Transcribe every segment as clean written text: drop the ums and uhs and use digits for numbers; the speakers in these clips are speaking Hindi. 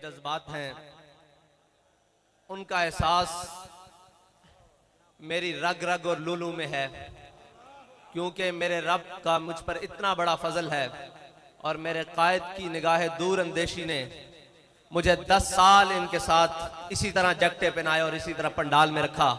जज्बात हैं उनका एहसास मेरी रग रग और लूलू में है, क्योंकि मेरे रब का मुझ पर इतना बड़ा फजल है और मेरे कायद की निगाह दूर अंदेशी ने मुझे 10 साल इनके साथ इसी तरह जगटे पहनाए और इसी तरह पंडाल में रखा।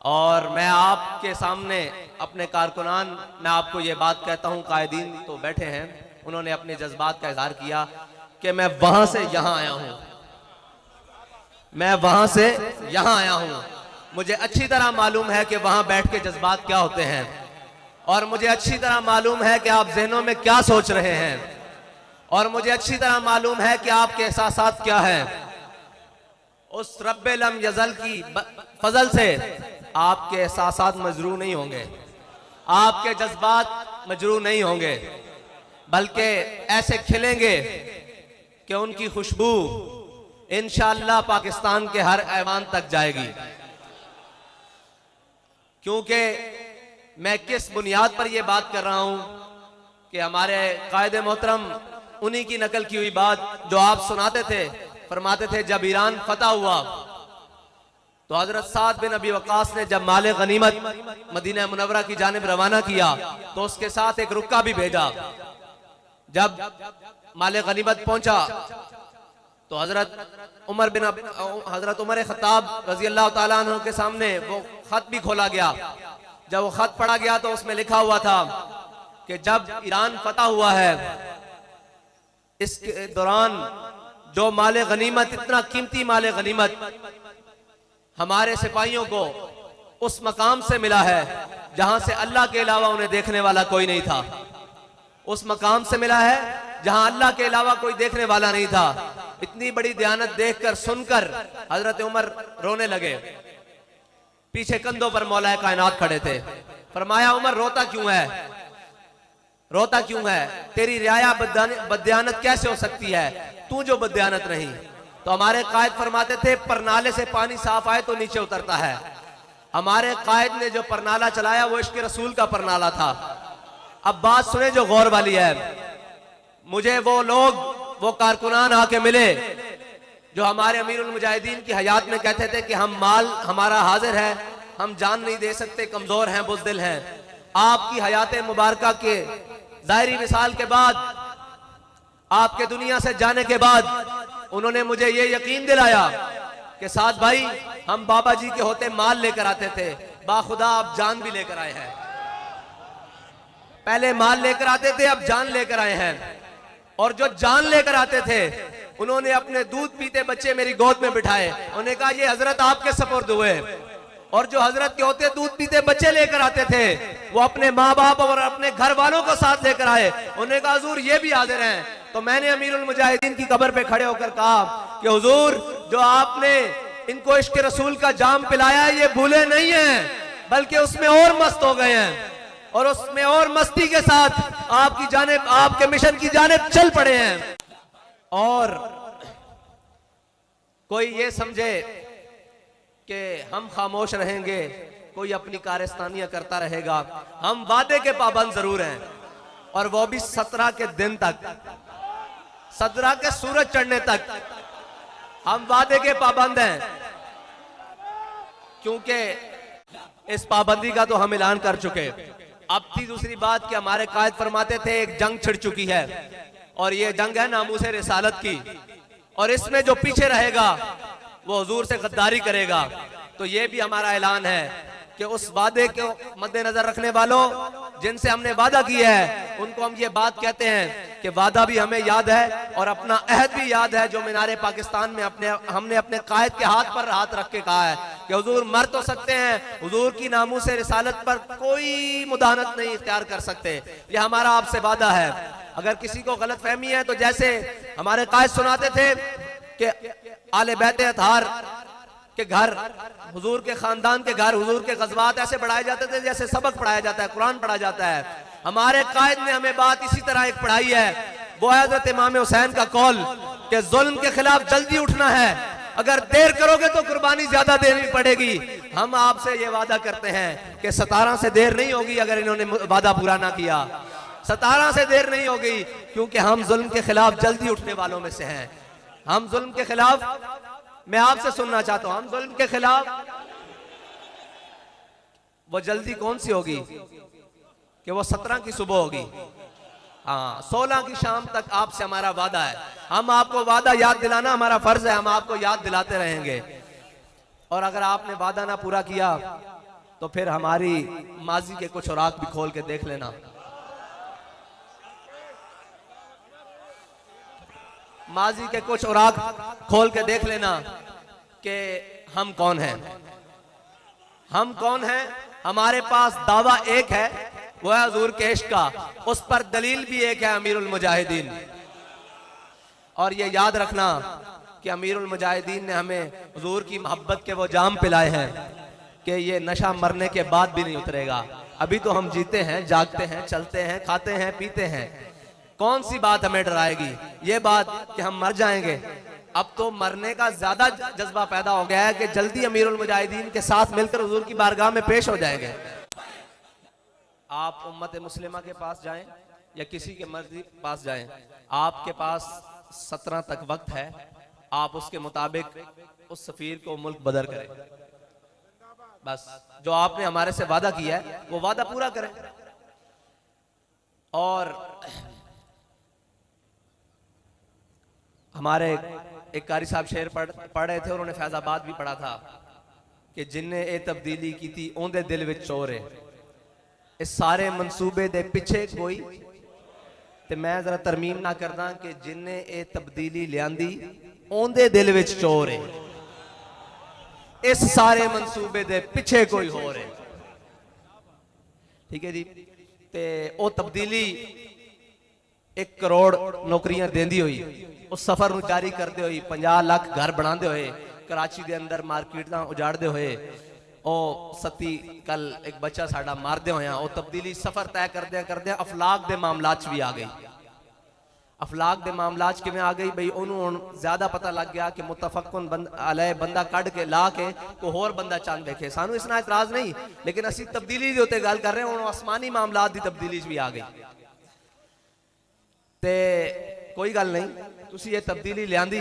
और मैं आपके सामने अपने कारकुनान, मैं आपको ये बात कहता हूँ, कायदीन तो बैठे हैं, उन्होंने अपने जज्बात का इजहार किया कि मैं वहां से यहां आया हूं, मैं वहां से यहां आया हूं। मुझे अच्छी तरह मालूम है कि वहां बैठ के जज्बात क्या होते हैं और मुझे अच्छी तरह मालूम है कि आप जहनों में क्या सोच रहे हैं और मुझे अच्छी तरह मालूम है कि आपके एहसासात क्या हैं। उस रब्बे लम यजल की फजल से आपके एहसासात मजरू नहीं होंगे, आपके जज्बात मजरू नहीं होंगे, बल्कि ऐसे खिलेंगे कि उनकी खुशबू इंशाअल्लाह पाकिस्तान के हर ऐवान तक जाएगी। क्योंकि मैं किस बुनियाद पर यह बात कर रहा हूं कि हमारे कायदे मोहतरम उन्हीं की नकल की हुई बात जो आप सुनाते थे, फरमाते थे जब ईरान फतह हुआ तो हजरत साद बिन अबी वकास ने जब माले गनीमत मदीना मुनव्वरा की जानिब रवाना किया तो उसके साथ एक रुक्का भी भेजा। जब माले गनीमत पहुंचा तो हजरत उमर खत्ताब रजी अल्लाह ताला अन्हु के सामने वो खत भी खोला गया। जब वो खत पढ़ा गया तो उसमें लिखा हुआ था कि जब ईरान फतह हुआ है, इस दौरान जो माले गनीमत, इतना कीमती माले गनीमत हमारे सिपाहियों को उस मकाम से मिला है जहां से अल्लाह के अलावा उन्हें देखने वाला कोई नहीं था। उस मकाम से मिला है जहां अल्लाह के अलावा कोई देखने वाला नहीं था। इतनी बड़ी दयानत देखकर सुनकर हजरत उमर रोने लगे। पीछे कंधों पर मौलाए कायनात खड़े थे। फरमाया उमर रोता क्यों है, रोता क्यों है? तेरी रियाया बदयानत कैसे हो सकती है, तू जो बदयानत नहीं। तो हमारे कायद फरमाते थे परनाले से पानी साफ आए तो नीचे उतरता है। हमारे कायद ने जो परनाला चलाया वो इश्क रसूल का परनाला था। अब बात सुने जो गौर वाली है। मुझे वो लोग, वो कारकुनान आके मिले जो हमारे अमीरुल मुजाहिदीन की हयात में कहते थे कि हम माल हमारा हाजिर है, हम जान नहीं दे सकते, कमजोर हैं, बुज़दिल हैं। आपकी हयात मुबारका के ज़ाहिरी विसाल के बाद, आपके दुनिया से जाने के बाद उन्होंने मुझे ये यकीन दिलाया कि साद भाई हम बाबा जी के होते माल लेकर आते थे, बाखुदा आप जान भी लेकर आए हैं। पहले माल लेकर आते थे, अब जान लेकर आए हैं। और जो जान लेकर आते थे उन्होंने अपने दूध पीते बच्चे मेरी गोद में बिठाए, उन्होंने कहा ये हजरत आपके सपुर्द हुए। और जो हजरत के होते दूध पीते बच्चे लेकर आते थे वो अपने माँ बाप और अपने घर वालों को साथ लेकर आए, उन्होंने कहा हुजूर ये भी हाजिर हैं। तो मैंने अमीरुल मुजाहिदीन की कब्र पे खड़े होकर कहा कि हुजूर जो आपने इनको इश्क रसूल का जाम पिलाया है ये भूले नहीं हैं, बल्कि उसमें और मस्त हो गए हैं और उसमें और मस्ती के साथ आपकी जानिब, आपके मिशन की जानिब चल पड़े हैं। और कोई ये समझे कि हम खामोश रहेंगे, कोई अपनी कारस्तानियां करता रहेगा, हम वादे के पाबंद जरूर हैं और वो भी 17 के दिन तक, 17 के सूरज चढ़ने तक हम वादे के पाबंद हैं। क्योंकि इस पाबंदी का तो हम ऐलान कर चुके। अब थी दूसरी बात कि हमारे कायद फरमाते थे एक जंग छिड़ चुकी है और ये जंग है नामूसे रिसालत की, और इसमें जो पीछे रहेगा वो हुजूर से गद्दारी करेगा। तो ये भी हमारा ऐलान है कि उस वादे को मद्देनजर रखने वालों जिनसे हमने वादा किया है उनको हम ये बात कहते हैं कि वादा भी हमें याद है और अपना अहद भी याद है जो मीनारे पाकिस्तान में हमने अपने कायद के हाथ पर हाथ रख के कहा है कि हुजूर मर तो सकते हैं, हुजूर की नामूसे रिसालत पर कोई मुदाहनत नहीं इख्तियार कर सकते। ये हमारा आपसे वादा है। अगर किसी को गलत फहमी है तो जैसे हमारे कायद सुनाते थे कि आले बैत अतहार के घर, हुजूर के खानदान के घर, हुजूर के गज़वात ऐसे पढ़ाए जाते थे जैसे सबक पढ़ाया जाता है, कुरान पढ़ा जाता है। हमारे कायद ने हमें बात इसी तरह एक पढ़ाई है, वो है हज़रत इमाम हुसैन का कौल कि जुल्म के खिलाफ जल्दी उठना है, अगर देर करोगे तो कुर्बानी ज्यादा देनी पड़ेगी। हम आपसे ये वादा करते हैं कि 17 से देर नहीं होगी अगर इन्होंने वादा पूरा ना किया, 17 से देर नहीं होगी, क्योंकि हम जुल्म के खिलाफ जल्दी उठने वालों में से हैं। हम जुल्म के खिलाफ, मैं आपसे सुनना चाहता हूं, हम जुल्म के खिलाफ। वो जल्दी कौन सी होगी कि वो 17 की सुबह होगी? हाँ, 16 की शाम तक आपसे हमारा वादा है। हम आपको वादा याद दिलाना हमारा फर्ज है, हम आपको याद दिलाते रहेंगे। और अगर आपने वादा ना पूरा किया तो फिर हमारी माजी के कुछ औराक भी खोल के देख लेना। माजी के कुछ औराक खोल के देख लेना कि हम कौन हैं। हम कौन हैं? हमारे पास दावा एक है, वो है हुजूर के इश्क का। उस पर दलील भी एक है, अमीरुल मुजाहिदीन। और ये याद रखना कि अमीरुल मुजाहिदीन ने हमें हुजूर की मोहब्बत के वो जाम पिलाए हैं कि ये नशा मरने के बाद भी नहीं उतरेगा। अभी तो हम जीते हैं, जागते हैं, चलते हैं, खाते हैं, पीते हैं। कौन सी बात हमें डराएगी? ये बात कि हम मर जाएंगे। अब तो मरने का ज्यादा जज्बा पैदा हो गया है कि जल्दी अमीरुल मुजाहिदीन के साथ मिलकर हुजूर की बारगाह में पेश हो जाएंगे। आप उम्मत मुस्लिमा के पास जाएं या किसी के मर्जी पास जाएं, आपके पास 17 तक वक्त है। आप उसके मुताबिक उस सफीर को मुल्क बदर करें। बस जो आपने हमारे से वादा किया है वो वादा पूरा करें। और हमारे एक कारी साहब शेर पढ़ रहे थे, उन्होंने फैजाबाद भी पढ़ा था कि जिन्ने ए तब्दीली की थी ओंदे दिल विच चोर है। इस सारे मंसूबे दे पिछे कोई, ते मैं जरा तरमीम ना करदा कि जिन्ने ए तब्दीली लियांदी ओंदे दिल विच चोर है। इस सारे मंसूबे दे पिछे कोई हो रहे। ठीक है जी। ते ओ तब्दीली 1 करोड़ नौकरियां देंदी हुई, उस सफर नूं जारी करते हुए 50 लाख घर बनाते हुए, कराची के अंदर मार्केटां उजाड़ते हुए, ओ सती कल एक बच्चा साडा मारदे होया, ओ तब्दीली सफर तय करदे अफलाक दे मामलात च भी आ गई। अफलाक दे मामलात किवें आ गई बई ओनू हुण ज्यादा पता लग गया कि मुतफक्कुन अलैह बंदा कढ़ के ला के कोई होर बंदा चंद देखे। सानू इसना इतराज नहीं, लेकिन असी तब्दीली दे उत्ते गल कर रहे हैं। हुण आसमानी मामलात दी तब्दीली भी आ गई। ते कोई गल नहीं, तुसी ये तब्दीली लियांदी।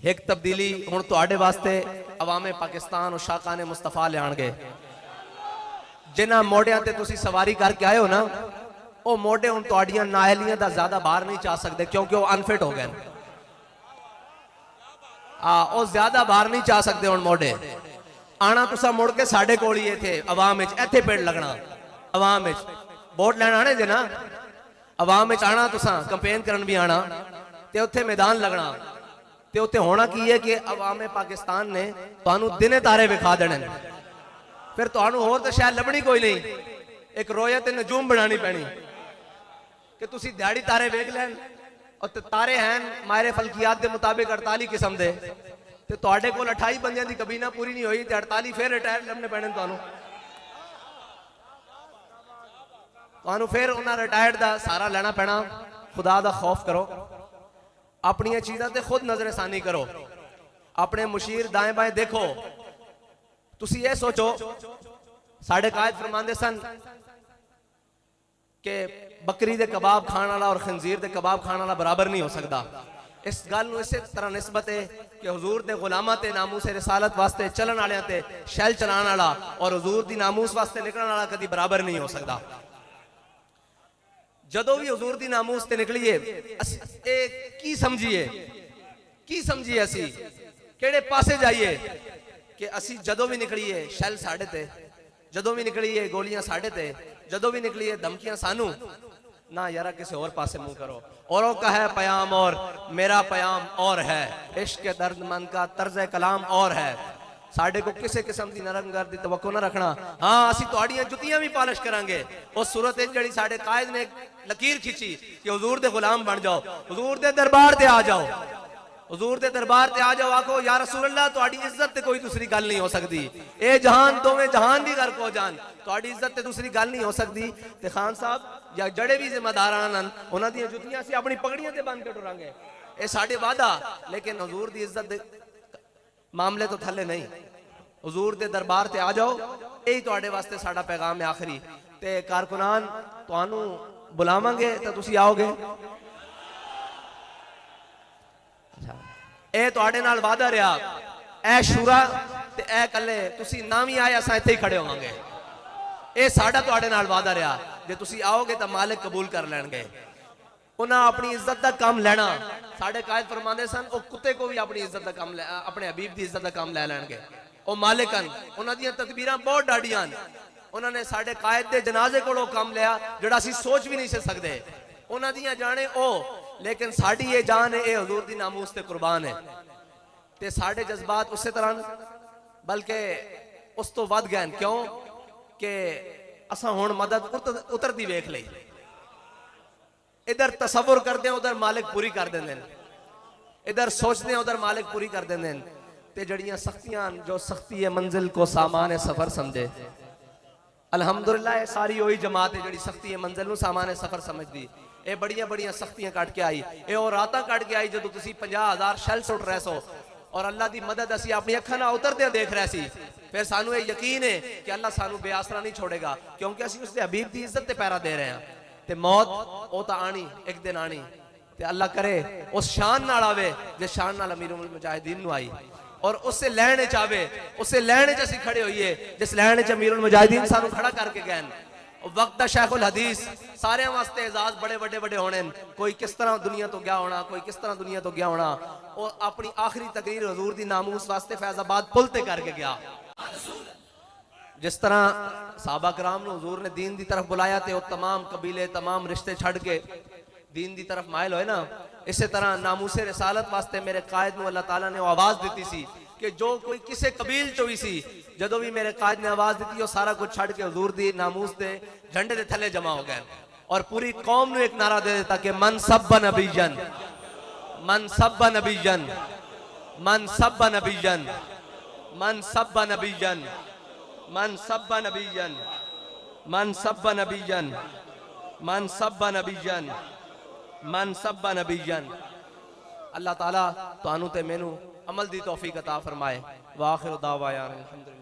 एक तब्दीली हुण तुहाडे वास्ते अवामे पाकिस्तान और शाकाने मुस्तफा लियाणगे। जिन्हां मोढियां ते तुसी सवारी करके आए हो ना, वो मोढे हुण तुहाडियां नाहलियां दा ज्यादा बाहर नहीं जा सकते, क्योंकि वो अनफिट हो गए। वो ज्यादा बाहर नहीं जा सकते हुण मोढे। आना तुसा मुड़ के साडे कोल ही इत्थे अवाम विच, इत्थे पेड़ लगना अवाम विच। वोट लैण आने जे ना, अवाम विच आना तुसा, कैंपेन करन भी आना, ते उत्थे मैदान लगना। ते उत्थे होना की है कि अवामे पाकिस्तान ने तुहानू दिने तारे विखा देने। फिर तुहानू होर ते शायद लभनी कोई नहीं, एक रोयत नजूम बनानी पैनी कि तुसी दिहाड़ी तारे वेख लैन। और तारे हैं मायरे फलकियात के मुताबिक 48 किस्म दे, ते तुहाडे कोल 28 बंदियां दी कबीना पूरी नहीं हुई, ते 48 फिर रिटायर लभने पैने तुहानू फिर उन्हां रिटायर्ड दा सहारा लेना पैना। खुदा दा खौफ करो, अपनी चीज़ां ते खुद नजरसानी करो, अपने मुशीर दाएं बाएं देखो। तुसी ये सोचो, साढ़े कायद फरमांदे सन कि बकरी दे कबाब खाने वाला और खंजीर दे कबाब खाने वाला बराबर नहीं हो सकता। इस गल नूं इसे तरह निस्बत है कि हुजूर दे गुलामां ते नामूस रिसालत वास्ते चलन वालियां ते शैल चलाने वाला और हुजूर दी नामूस वास्ते निकलने वाला कदी बराबर नहीं हो सकता। जदों भी हुजूर दी नामूस ते निकलीए की समझिए असी केड़े पासे जाइए कि असी जदों भी निकलीए शैल साढ़े ते, जदों भी निकलीए गोलियां साढ़े ते, जदों भी निकलीए धमकियां सानू ना यारा किसी और पासे मुंह करो। औरों का है पयाम और मेरा पयाम और है, इश्क के दर्दमंद का तर्ज कलाम और है। साढ़े को किसी किस्म की नरमगर्द दी तवक्को ना रखना। हाँ, असी तुहाडियां जुतियां भी पालिश करांगे। उस सूरत जिहड़ी साढ़े कायद ने लकीर खिंची कि हुजूर दे गुलाम बन जाओ, हुजूर दे दरबार ते आ जाओ, हुजूर दे दरबार ते आ जाओ। आखो या रसूल अल्लाह, तुहाडी इज्जत ते कोई दूसरी गल नहीं हो सकती। ए जहान दोवें जहान दी गर्क हो जान, तुहाडी इज्जत ते दूसरी गल नहीं हो सकती। ते खान साहब या जड़े भी जिम्मेदार आन, उन्हां दी जुतियां असीं अपनी पगड़ियां ते बन के टुरांगे। ये साडे वादा, लेकिन हुजूर दी इज्जत दे मामले तो थले नहीं। हुजूर दे दरबार ते आ जाओ, यही तुहाडे वास्ते साडा पैगाम है आखिरी। ते कारकुनान तुहानू बुलावांगे तो तुसी आओगे। ਇਹ ਤੁਹਾਡੇ ਨਾਲ ਵਾਅਦਾ ਰਿਹਾ, ਇਹ ਸ਼ੂਰਾ ਤੇ ਇਹ ਕੱਲੇ ਤੁਸੀਂ ਨਾ ਵੀ ਆਏ ਅਸਾਂ ਇੱਥੇ ਹੀ ਖੜੇ ਹੋਵਾਂਗੇ। ਇਹ ਸਾਡਾ ਤੁਹਾਡੇ ਨਾਲ ਵਾਅਦਾ ਰਿਹਾ, ਜੇ ਤੁਸੀਂ ਆਓਗੇ ਤਾਂ ਮਾलिक कबूल कर लेंगे। उन्हें अपनी इज्जत का काम लेना, साढ़े कायद फरमाते सन वो कुत्ते को भी अपनी इज्जत का काम अपने हबीब की इज्जत का काम ले लैणगे। वो मालिक उन्होंने तदबीर बहुत डाडियां, उन्होंने साढ़े कायद के जनाजे को काम लिया जोड़ा असी सोच भी नहीं सकते। उन्होंने जाने ओ, लेकिन साड़ी ये जान है, ये हजूर की नामूस ते कुर्बान है। ते साढ़े जज्बात उस तरह बल्कि उस तो वध गए। क्यों कि असा हुण मदद उतरती वेख ली, इधर तसव्वुर करते हैं उधर मालिक पूरी कर देंगे, इधर सोचते हैं उधर मालिक पूरी कर देंगे। ते जड़ियां सख्तियां जो सख्ती है मंजिल को सामान सफर समझे। अलहमदुलिल्लाह ये सारी वही जमात है जी सख्ती है मंजिल को सामान सफर समझती। ये बड़िया बड़िया सख्तियां कट के आई, ये और रातां कट के आई जो तुसी 50,000 शैल सुट रहे सो और अल्लाह की मदद असी अपनी अखां नाल उतरदे देख रहे सी। फिर सानू ये यकीन है कि अल्लाह सानू बेआसरा नहीं छोड़ेगा, क्योंकि असी उसके हबीब की इज्जत ते पैरा दे रहे हैं। ते मौत वो तो आनी एक दिन आनी, ते अल्लाह करे उस शान नाल आवे जिस शान नाल अमीरुल मुजाहिदीन नू आई, और उससे लैण चावे उससे लैण च असी खड़े होइए जिस लैण च अमीरुल मुजाहिदीन सानू खड़ा करके गए। वक्त शेखुल हदीस सारे वास्ते एजाज बड़े बड़े बड़े होने। कोई किस तरह दुनिया तो गया होना, कोई किस तरह दुनिया तो गया होना, और अपनी आखिरी तकरीर हजूर दी नामूस वास्ते फैजाबाद पुलते करके गया। जिस तरह साहबा कराम ने हुजूर ने दीन की तरफ बुलाया तो तमाम कबीले तमाम रिश्ते छड़ के दीन की तरफ मायल होए ना, इसी तरह नामूसे रिसालत वास्ते मेरे कायद में अल्लाह ताला ने आवाज दी सी कि जो कोई किसी कबील चो भी सी, जदों भी मेरे कायद ने आवाज दी वो सारा कुछ छड़ के हुजूर दी नामूस दे झंडे के थले जमा हो गए और पूरी कौम ने एक नारा दे देता कि मन सब्बा नबीजन, मन सब्बा नबीजन, मन सब्बा नबीजन, मन सब्बा नबीजन, मन सब्बा नबीजन, मन सब्बा नबीजन, मन सब्बा नबीजन, मन सब्बा नबीजन। अल्लाह ताला तानू ते मैनू अमल दी तौफीक अता फरमाए। वाखिर दावा यार अल्हम्दुलिल्लाह।